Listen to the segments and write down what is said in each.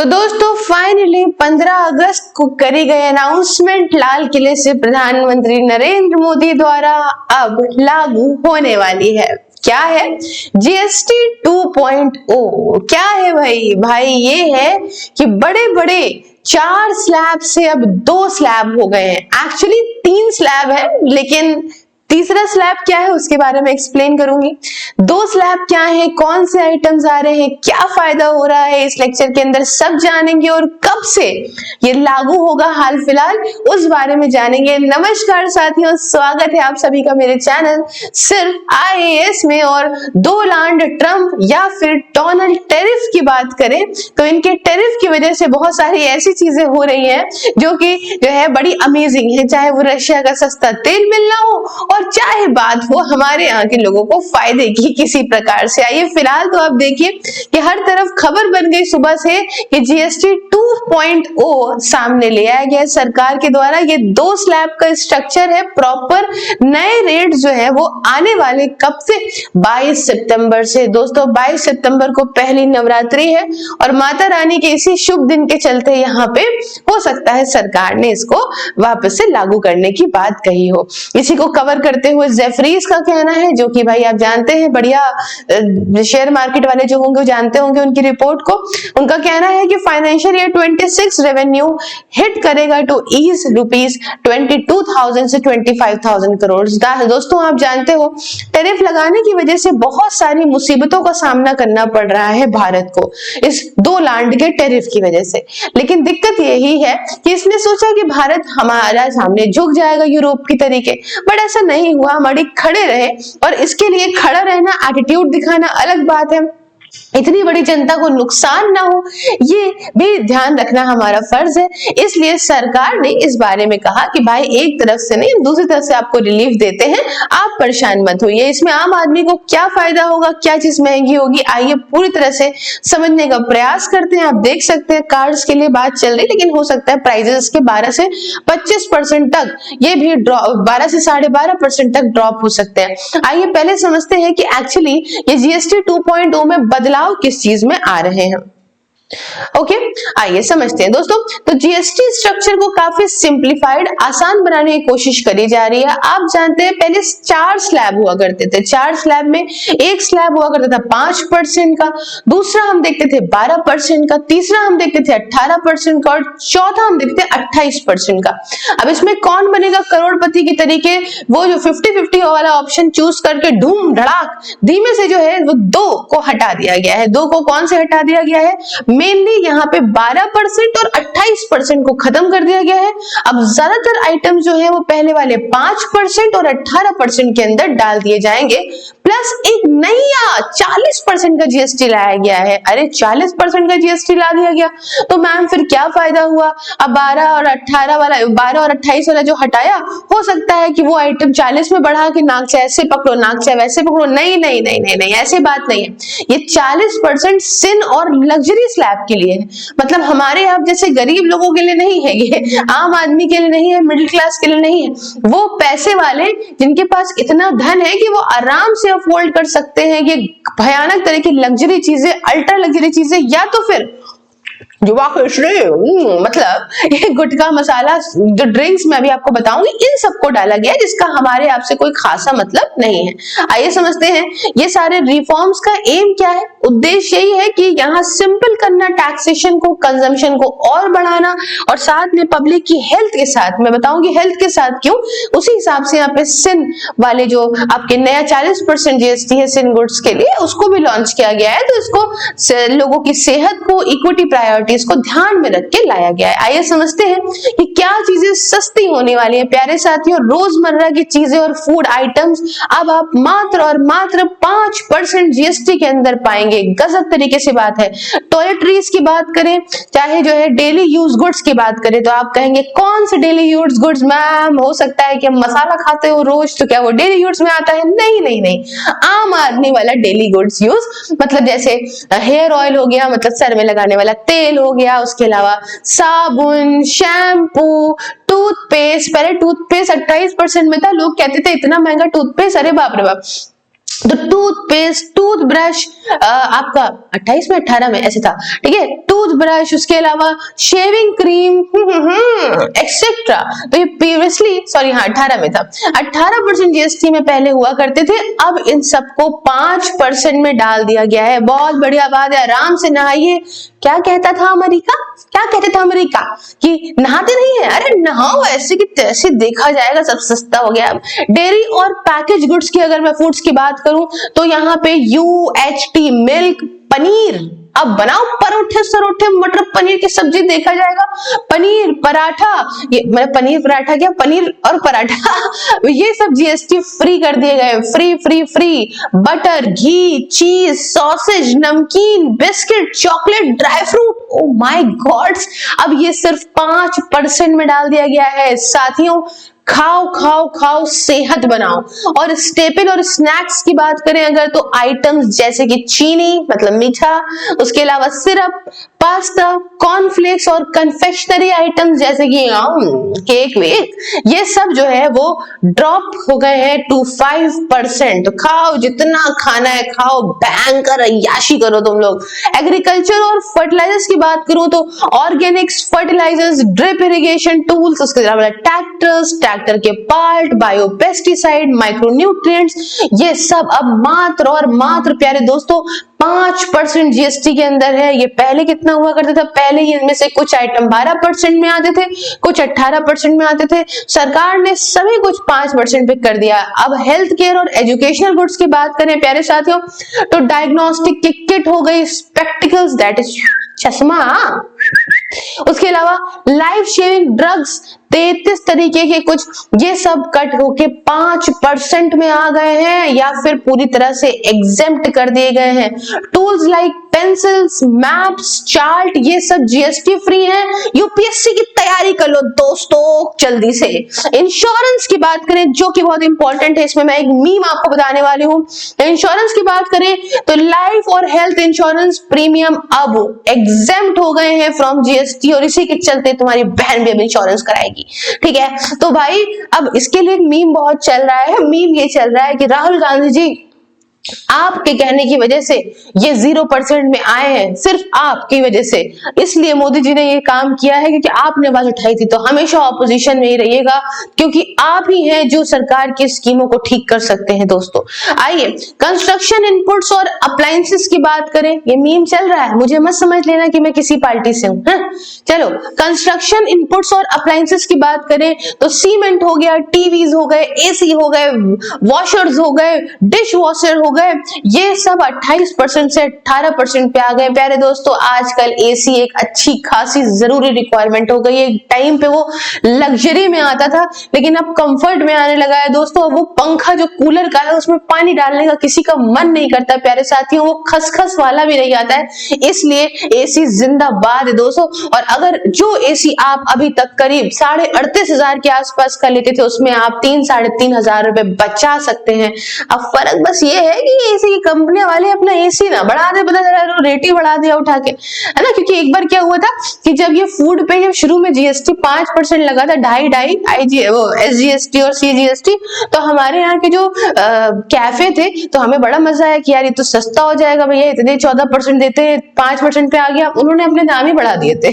तो दोस्तों फाइनली 15 अगस्त को करी गई अनाउंसमेंट लाल किले से प्रधानमंत्री नरेंद्र मोदी द्वारा अब लागू होने वाली है। क्या है? जीएसटी 2.0। क्या है भाई ये है कि बड़े बड़े 4 स्लैब से अब 2 स्लैब हो गए हैं। एक्चुअली 3 स्लैब है, लेकिन तीसरा स्लैब क्या है उसके बारे में एक्सप्लेन करूंगी। 2 स्लैब क्या है, कौन से आइटम्स आ रहे हैं, क्या फायदा हो रहा है, इस लेक्चर के अंदर सब जानेंगे और कब से ये लागू होगा हाल फिलहाल उस बारे में जानेंगे। नमस्कार साथियों, स्वागत है आप सभी का मेरे चैनल सिर्फ आईएएस में। और डोनाल्ड ट्रंप या फिर डोनाल्ड टेरिफ की बात करें तो इनके टेरिफ की वजह से बहुत सारी ऐसी चीजें हो रही हैं जो है बड़ी अमेजिंग है। चाहे वो रशिया का सस्ता तेल मिलना हो और चाहे बात हो हमारे यहाँ के लोगों को फायदे की किसी प्रकार से। आइए फिलहाल तो आप देखिए कि हर तरफ खबर बन गई सुबह से कि जीएसटी 2.0 सामने ले आया गया सरकार के द्वारा। ये 2 स्लैब का स्ट्रक्चर है प्रॉपर। नए रेट जो है वो आने वाले कब से? 22 सितंबर से। दोस्तों 22 सितंबर को पहली नवरात्रि है और माता रानी के इसी शुभ दिन के चलते यहाँ पे हो सकता है सरकार ने इसको वापस से लागू करने की बात कही हो। इसी को कवर करते हुए जेफरीज का कहना है, जो कि भाई आप जानते हैं बढ़िया शेयर मार्केट वाले जो होंगे वो जानते होंगे उनकी रिपोर्ट को। उनका कहना है कि फाइनेंशियल ईयर 26 रेवेन्यू हिट करेगा टू ईज रुपीज 22,000 से 25,000 करोड़। दोस्तों आप जानते हो टैरिफ लगाने की वजह से बहुत सारी मुसीबतों का सामना करना पड़ रहा है भारत को इस 2 लांड के टैरिफ की वजह से। लेकिन दिक्कत यही है कि इसने सोचा कि भारत हमारा सामने झुक जाएगा यूरोप की तरीके, बट ऐसा नहीं हुआ। हम अड़ी खड़े रहे और इसके लिए खड़ा रहना, एटीट्यूड दिखाना अलग बात है। इतनी बड़ी जनता को नुकसान ना हो ये भी ध्यान रखना हमारा फर्ज है। इसलिए सरकार ने इस बारे में कहा कि भाई एक तरफ से नहीं दूसरी तरफ से आपको रिलीफ देते हैं, आप परेशान मत होइए। इसमें आम आदमी को क्या फायदा होगा, क्या चीज महंगी होगी, आइए पूरी तरह से समझने का प्रयास करते हैं। आप देख सकते हैं कार्ड्स के लिए बात चल रही, लेकिन हो सकता है प्राइजेस के 12 से 25% तक ये भी 12 से 12.5% तक ड्रॉप हो सकते हैं। आइए पहले समझते हैं कि एक्चुअली ये जीएसटी 2.0 में बदलाव किस चीज में आ रहे हैं। ओके, आइए समझते हैं दोस्तों। तो जीएसटी स्ट्रक्चर को काफी सिंप्लीफाइड, आसान बनाने की कोशिश करी जा रही है। आप जानते हैं पहले 4 स्लैब हुआ करते थे। 4 स्लैब में एक स्लैब हुआ करता था 5% का, दूसरा हम देखते थे 12% का, तीसरा हम देखते थे 18% का और चौथा हम देखते थे 28% का। अब इसमें कौन बनेगा करोड़पति की तरीके? वो जो 50-50 वाला ऑप्शन चूज करके धूम धड़ाक धीमे से जो है वो 2 को हटा दिया गया है। 2 को कौन से हटा दिया गया है? मेनली यहाँ पे 12% और 28% को खत्म कर दिया गया है। अब ज्यादातर आइटम जो है वो पहले वाले 5% और 18% के अंदर डाल दिए जाएंगे, प्लस एक नया 40% का जीएसटी लाया गया है। अरे 40% का जीएसटी ला दिया गया तो मैम फिर क्या फायदा हुआ? अब 12 और 28 वाला जो हटाया, हो सकता है कि वो आइटम 40 में बढ़ा के नाक से ऐसे पकड़ो, नाक से वैसे पकड़ो। नहीं नहीं नहीं नहीं नहीं, ऐसी बात नहीं है। ये 40% सिन और लग्जरी स्लैब के लिए है, मतलब हमारे आप जैसे गरीब लोगों के लिए नहीं है, ये आम आदमी के लिए नहीं है, मिडिल क्लास के लिए नहीं है। वो पैसे वाले जिनके पास इतना धन है कि वो आराम से अफोर्ड कर सकते हैं ये भयानक तरह की लग्जरी चीजें, अल्ट्रा लग्जरी चीजें, या तो फिर जो मतलब ये गुटखा मसाला जो ड्रिंक्स में अभी आपको बताऊंगी इन सबको डाला गया है, जिसका हमारे आपसे कोई खासा मतलब नहीं है। आइए समझते हैं ये सारे रिफॉर्म्स का एम क्या है। उद्देश्य यही है कि यहाँ सिंपल करना टैक्सेशन को, कंजम्पशन को और बढ़ाना, और साथ में पब्लिक की हेल्थ के साथ, मैं बताऊंगी हेल्थ के साथ क्यों, उसी हिसाब से यहाँ पे सिन वाले जो आपके नया 40% जीएसटी है सिन गुड्स के लिए, उसको भी लॉन्च किया गया है। तो इसको लोगों की सेहत को, इक्विटी प्रायोरिटी इसको ध्यान में रख के लाया गया है। आइए समझते हैं कि क्या चीजें सस्ती होने वाली है। प्यारे साथियों, रोजमर्रा की चीजें और फूड आइटम्स अब आप मात्र और मात्र 5% जीएसटी के अंदर पाएंगे। गजब तरीके से बात है। टॉयलेटरीज की बात करें, चाहे जो है डेली यूज गुड्स की बात करें, तो आप कहेंगे कौन से डेली यूज गुड्स मैम? हो सकता है कि हम मसाला खाते हो रोज, तो क्या वो डेली यूज में आता है? नहीं नहीं नहीं, आम आदमी वाला डेली गुड्स यूज, मतलब जैसे हेयर ऑयल हो गया, मतलब सर में लगाने वाला तेल हो गया, उसके अलावा साबुन, शैम्पू, टूथपेस्ट। पहले टूथपेस्ट 28% में था, लोग कहते थे इतना महंगा टूथपेस्ट, अरे बाप रे बाप। तो टूथपेस्ट, टूथब्रश, आपका 28 में 18 में ऐसे था, ठीक है, टूथब्रश, उसके अलावा शेविंग क्रीम एक्सेट्रा। तो ये प्रीवियसली, सॉरी हाँ 18 में था, 18% जीएसटी में पहले हुआ करते थे, अब इन सबको 5% में डाल दिया गया है। बहुत बढ़िया बात है, आराम से नहाइए। क्या कहता था अमेरिका, क्या कहते थे अमेरिका कि नहाते नहीं है, अरे नहाओ ऐसे कि तैसे, देखा जाएगा सब सस्ता हो गया। डेयरी और पैकेज गुड्स की अगर मैं फूड्स की बात करूं तो यहाँ पे UHT मिल्क, पनीर, अब बनाओ परोठे सरोठे मटर पनीर की सब्जी, देखा जाएगा, पनीर पराठा, ये मैं पनीर पराठा क्या, पनीर और पराठा ये सब जीएसटी फ्री कर दिए गए, फ्री फ्री फ्री। बटर, घी, चीज, सॉसेज, नमकीन, biscuit, chocolate, dry fruit, oh my God's, अब ये सिर्फ 5% में डाल दिया गया है। साथियों खाओ खाओ खाओ, सेहत बनाओ। और स्टेपल और स्नैक्स की बात करें अगर, तो आइटम्स जैसे कि चीनी मतलब मीठा, उसके अलावा सिरप, पास्ता, कॉर्नफ्लेक्स और कन्फेक्शनरी आइटम्स जैसे कि केक वेक, ये सब जो है वो ड्रॉप हो गए हैं टू 5%। तो खाओ जितना खाना है खाओ, बैंग कर अय्याशी करो तुम लोग। एग्रीकल्चर और फर्टिलाइजर्स की बात करूं तो organics, fertilisers, drip irrigation tools, उसके अलावा ट्रैक्टर्स, ट्रैक्टर के पार्ट, बायो पेस्टिसाइड, माइक्रोन्यूट्रिएंट्स, ये सब अब मात्र और मात्र प्यारे दोस्तों 5% जीएसटी के अंदर है। ये पहले कितना हुआ करता था, पहले ही इनमें से कुछ आइटम 12% में आते थे, कुछ 18% में आते थे, सरकार ने सभी कुछ 5% पे कर दिया। अब हेल्थ केयर और एजुकेशनल गुड्स की बात करें प्यारे साथियों तो डायग्नोस्टिक की किट हो गई, स्पेक्टिकल्स दैट इज चश्मा, उसके अलावा लाइफ शेविंग ड्रग्स 33 तरीके के कुछ, ये सब कट होके 5% में आ गए हैं या फिर पूरी तरह से एग्जेम्प्ट कर दिए गए हैं। Tools like pencils, maps, chart, ये सब जीएसटी फ्री है। यूपीएससी की तैयारी कर लो दोस्तों जल्दी से। इंश्योरेंस की बात करें जो कि बहुत इंपॉर्टेंट है, इसमें मैं एक मीम आपको बताने वाली हूँ। इंश्योरेंस की बात करें तो लाइफ और हेल्थ इंश्योरेंस प्रीमियम अब एग्जेम्प्ट हो गए हैं फ्रॉम जीएसटी और इसी के चलते तुम्हारी बहन भी अब इंश्योरेंस कराएगी, ठीक है। तो भाई अब इसके लिए मीम बहुत चल रहा है, मीम ये चल रहा है कि राहुल गांधी जी आपके कहने की वजह से ये 0% में आए हैं, सिर्फ आपकी वजह से, इसलिए मोदी जी ने ये काम किया है क्योंकि आपने आवाज उठाई थी। तो हमेशा ऑपोजिशन में ही रहिएगा क्योंकि आप ही हैं जो सरकार की स्कीमों को ठीक कर सकते हैं दोस्तों। आइए कंस्ट्रक्शन इनपुट्स और अप्लायंसेस की बात करें, ये मीम चल रहा है, मुझे मत समझ लेना कि मैं किसी पार्टी से हूं। चलो कंस्ट्रक्शन इनपुट्स और अप्लायंसेस की बात करें तो सीमेंट हो गया, टीवीज हो गए, एसी हो गए, वॉशर्स हो गए, डिश वॉशर हो गए, ये सब 28% से 18% पे आ गए। प्यारे दोस्तों आजकल एसी एक अच्छी खासी जरूरी रिक्वायरमेंट हो गई है। टाइम पे वो लग्जरी में आता था लेकिन अब कंफर्ट में आने लगा है दोस्तों। अब वो पंखा जो कूलर का है उसमें पानी डालने का किसी का मन नहीं करता प्यारे साथियों, वो खसखस वाला भी नहीं आता है, इसलिए एसी जिंदाबाद है दोस्तों। और अगर जो एसी आप अभी तक करीब 38,500 के आसपास का लेते थे उसमें आप 3-3.5 हजार रुपए बचा सकते हैं। अब फर्क बस ये है कि एसी की कंपनी वाले अपना एसी ना बढ़ा दे, पता चला रेट ही बढ़ा दिया उठा के, है ना। क्योंकि एक बार क्या हुआ था कि जब ये फूड पे जब शुरू में जीएसटी 5% लगा था, 2.5 वो एसजीएसटी और सीजीएसटी, तो हमारे यहाँ के जो कैफे थे तो हमें बड़ा मजा आया कि यार ये तो सस्ता हो जाएगा भैया, इतने 14% देते हैं 5% पे आ गया, उन्होंने अपने दाम ही बढ़ा दिए थे।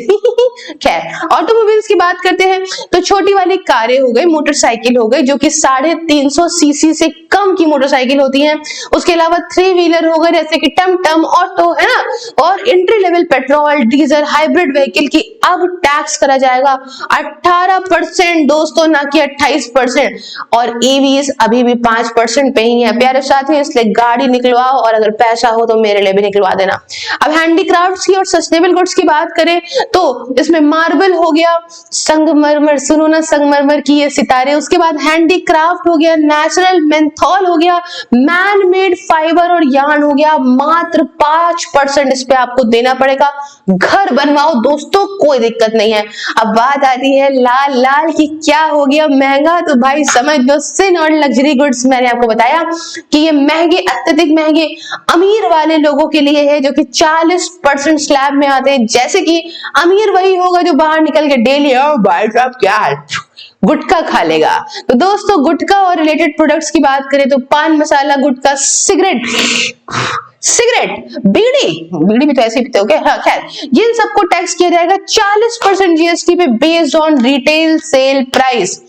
खैर ऑटोमोबाइल्स की बात करते हैं तो छोटी वाली कारें हो गई, मोटरसाइकिल हो गई जो कि 350 सीसी से कम की मोटरसाइकिल होती है, उसके अलावा 3 व्हीलर हो गए जैसे कि टमटम, ऑटो, है ना, और entry level petrol, diesel, hybrid vehicle की अब टैक्स करा जाएगा 18% दोस्तों, ना कि 28%। और ईवीज अभी भी 5% पे ही है प्यारे साथियों, इसलिए गाड़ी निकलवाओ और अगर पैसा हो तो मेरे लिए भी निकलवा देना। अब हैंडीक्राफ्ट्स की और सस्टेनेबल गुड्स की बात करें तो इसमें मार्बल हो गया, संगमरमर, सुनो ना संगमरमर की ये सितारे, उसके बाद हैंडीक्राफ्ट हो गया, नेचुरल मेंथॉल हो गया, मैन मेड फाइबर और यार्न हो गया, मात्र 5% इस पे आपको देना पड़ेगा। घर बनवाओ दोस्तों कोई दिक्कत नहीं है। अब बात आती है लाल लाल की, क्या हो गया महंगा, तो भाई समझ लो सिन और लग्जरी गुड्स, मैंने आपको बताया कि ये महंगे, अत्यधिक महंगे अमीर वाले लोगों के लिए है जो कि 40% स्लैब में आते हैं। जैसे कि अमीर वही होगा जो बाहर निकल के डेली, ओ भाई साहब क्या गुटखा खा लेगा। तो दोस्तों गुटखा और रिलेटेड प्रोडक्ट्स की बात करें तो पान मसाला, गुटखा, सिगरेट, बीड़ी भी तो ऐसे पीते हो क्या? हाँ, खैर जिन सबको टैक्स किया जाएगा 40% जीएसटी पे based on retail sale price.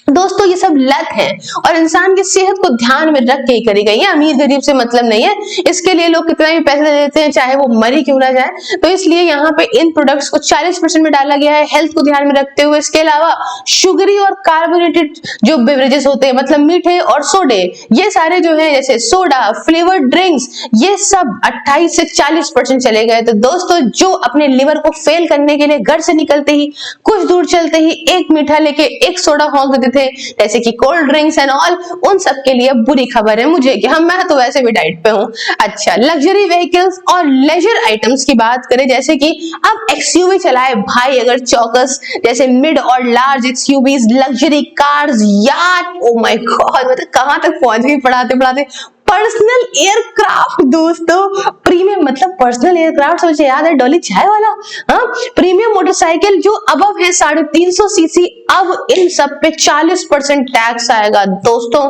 दोस्तों ये सब लत है और इंसान की सेहत को ध्यान में रख के ही करी गई है, अमीर गरीब से मतलब नहीं है। इसके लिए लोग कितना भी पैसे दे देते हैं चाहे वो मरी क्यों ना जाए। तो इसलिए यहाँ पे इन प्रोडक्ट्स को 40% में डाला गया है हेल्थ को ध्यान में रखते हुए। इसके अलावा शुगरी और कार्बोनेटेड जो बेवरेजेस होते हैं मतलब मीठे और सोडे, ये सारे जो है जैसे सोडा, फ्लेवर्ड ड्रिंक्स, ये सब 28 से 40% चले गए। तो दोस्तों जो अपने लिवर को फेल करने के लिए घर से निकलते ही कुछ दूर चलते ही एक मीठा लेके एक सोडा हौंक देते थे जैसे कि कोल्ड ड्रिंक्स एंड ऑल, उन सब के लिए बुरी खबर है मुझे कि मैं तो वैसे भी डाइट पे हूं। अच्छा, लग्जरी व्हीकल्स और लेजर आइटम्स की बात करें जैसे कि अब एक्सयूवी चलाए भाई अगर चौकस, जैसे मिड और large XUVs, luxury cars, yacht, oh my god मतलब कहां तक पहुंच गई पढ़ाते पढ़ाते। पर्सनल एयरक्राफ्ट दोस्तों, प्रीमियम मतलब पर्सनल एयरक्राफ्ट मुझे याद है डॉली चाय वाला, हाँ, प्रीमियम मोटरसाइकिल जो अबव है 350 सीसी, अब इन सब पे 40% टैक्स आएगा दोस्तों,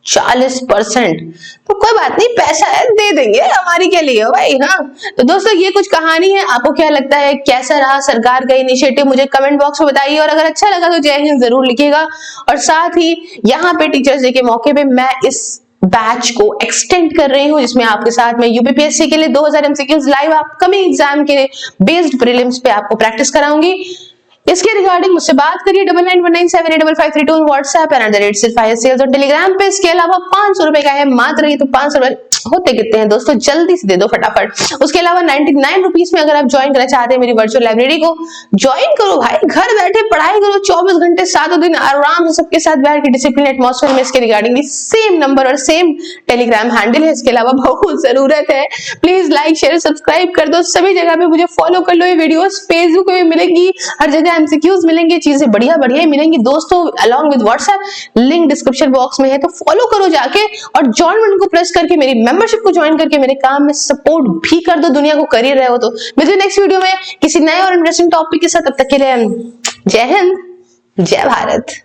40%। तो कोई बात नहीं, पैसा है दे देंगे, हमारी क्या लिए हो भाई। हाँ तो दोस्तों ये कुछ कहानी है, आपको क्या लगता है कैसा रहा सरकार का इनिशिएटिव मुझे कमेंट बॉक्स में बताइए, और अगर अच्छा लगा तो जय हिंद जरूर लिखिएगा। और साथ ही यहाँ पे टीचर्स डे के मौके पे मैं इस बैच को एक्सटेंड कर रही हूँ जिसमें आपके साथ में यूपीपीएससी के लिए 2000 एमसीक्यूज लाइव अपकमिंग एग्जाम के बेस्ड प्रीलिम्स पे आपको प्रैक्टिस कराऊंगी। इसके रिगार्डिंग मुझसे बात करिए 9919785532 व्हाट्सएप @सिर्फ और टेलीग्राम पे। इसके अलावा 500 रुपए का है मात्र, ये तो 500 रुपए होते कितने हैं दोस्तों, जल्दी से दे दो फटाफट। उसके अलावा 99 रुपीज में अगर आप ज्वाइन करना चाहते हैं मेरी वर्चुअल लाइब्रेरी को, ज्वाइन करो भाई, घर बैठे पढ़ाई करो 24 घंटे 7 दिन आराम से सबके साथ बैठ के डिसिप्लिन एटमॉस्फेयर में। इसके रिगार्डिंग भी सेम नंबर और सेम टेलीग्राम हैंडल है। इसके अलावा बहुत जरूरत है, प्लीज लाइक शेयर सब्सक्राइब कर दो, सभी जगह पे मुझे फॉलो कर लो। ये वीडियोस फेसबुक पे मिलेंगी, हर जगह एमसीक्यूज मिलेंगे, चीजें बढ़िया बढ़िया मिलेंगी दोस्तों, along with WhatsApp, link description box में है, तो फॉलो करो जाके और जॉइन बटन को प्रेस करके मेरी मेंबरशिप को ज्वाइन करके मेरे काम में सपोर्ट भी कर दो, दुनिया को कर ही रहे हो तो। मिलते हैं नेक्स्ट वीडियो में किसी नए और इंटरेस्टिंग टॉपिक के साथ, तब तक के लिए जय हिंद, जय भारत।